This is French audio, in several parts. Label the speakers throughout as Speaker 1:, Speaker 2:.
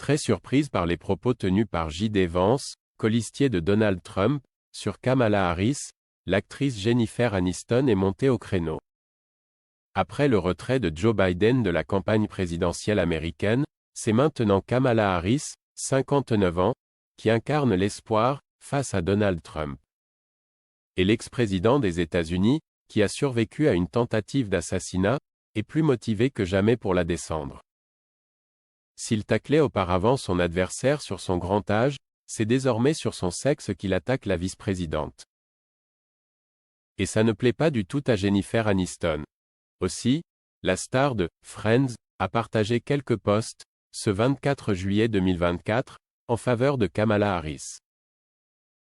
Speaker 1: très surprise par les propos tenus par J.D. Vance, colistier de Donald Trump, sur Kamala Harris, l'actrice Jennifer Aniston est montée au créneau. Après le retrait de Joe Biden de la campagne présidentielle américaine, c'est maintenant Kamala Harris, 59 ans, qui incarne l'espoir, face à Donald Trump. Et l'ex-président des États-Unis, qui a survécu à une tentative d'assassinat, est plus motivé que jamais pour la descendre. S'il taclait auparavant son adversaire sur son grand âge, c'est désormais sur son sexe qu'il attaque la vice-présidente. Et ça ne plaît pas du tout à Jennifer Aniston. Aussi, la star de « Friends » a partagé quelques posts, ce 24 juillet 2024, en faveur de Kamala Harris.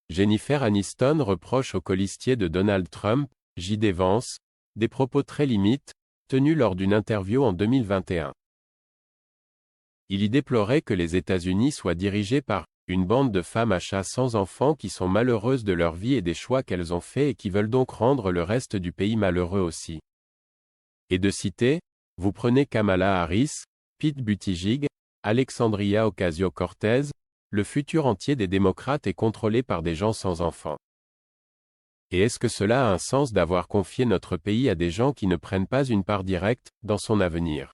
Speaker 1: Jennifer Aniston reproche au colistier de Donald Trump, J.D. Vance, des propos très limites, tenus lors d'une interview en 2021. Il y déplorait que les États-Unis soient dirigés par « une bande de femmes à chat sans enfants qui sont malheureuses de leur vie et des choix qu'elles ont faits et qui veulent donc rendre le reste du pays malheureux aussi ». Et de citer, vous prenez Kamala Harris, Pete Buttigieg, Alexandria Ocasio-Cortez, le futur entier des démocrates est contrôlé par des gens sans enfants. Et est-ce que cela a un sens d'avoir confié notre pays à des gens qui ne prennent pas une part directe dans son avenir?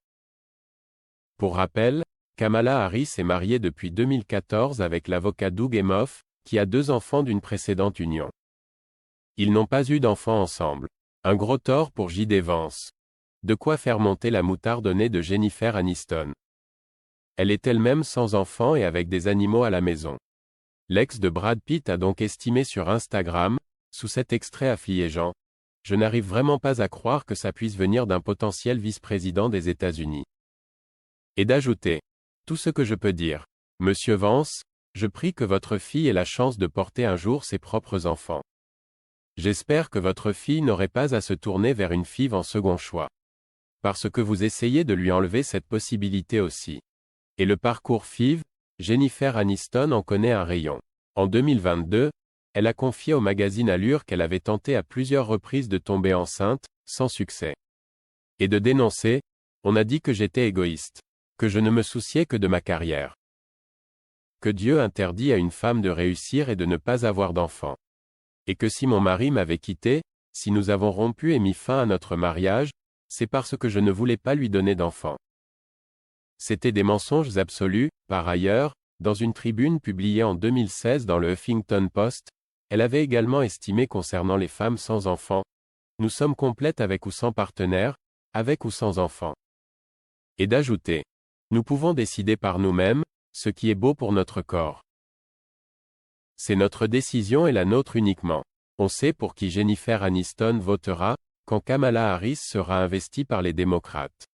Speaker 1: Pour rappel, Kamala Harris est mariée depuis 2014 avec l'avocat Doug Emhoff, qui a 2 enfants d'une précédente union. Ils n'ont pas eu d'enfants ensemble. Un gros tort pour J.D. Vance. De quoi faire monter la moutarde au nez de Jennifer Aniston. Elle est elle-même sans enfant et avec des animaux à la maison. L'ex de Brad Pitt a donc estimé sur Instagram, sous cet extrait affligeant, « Je n'arrive vraiment pas à croire que ça puisse venir d'un potentiel vice-président des États-Unis. » Et d'ajouter, « Tout ce que je peux dire, Monsieur Vance, je prie que votre fille ait la chance de porter un jour ses propres enfants. J'espère que votre fille n'aurait pas à se tourner vers une FIV en second choix. Parce que vous essayez de lui enlever cette possibilité aussi. » Et le parcours FIV, Jennifer Aniston en connaît un rayon. En 2022, elle a confié au magazine Allure qu'elle avait tenté à plusieurs reprises de tomber enceinte, sans succès. Et de dénoncer, on a dit que j'étais égoïste, que je ne me souciais que de ma carrière. Que Dieu interdit à une femme de réussir et de ne pas avoir d'enfant. Et que si mon mari m'avait quitté, si nous avons rompu et mis fin à notre mariage, c'est parce que je ne voulais pas lui donner d'enfant. C'étaient des mensonges absolus. Par ailleurs, dans une tribune publiée en 2016 dans le Huffington Post, elle avait également estimé concernant les femmes sans enfants, « Nous sommes complètes avec ou sans partenaire, avec ou sans enfants. » Et d'ajouter, « Nous pouvons décider par nous-mêmes, ce qui est beau pour notre corps. C'est notre décision et la nôtre uniquement. On sait pour qui Jennifer Aniston votera, quand Kamala Harris sera investie par les démocrates. »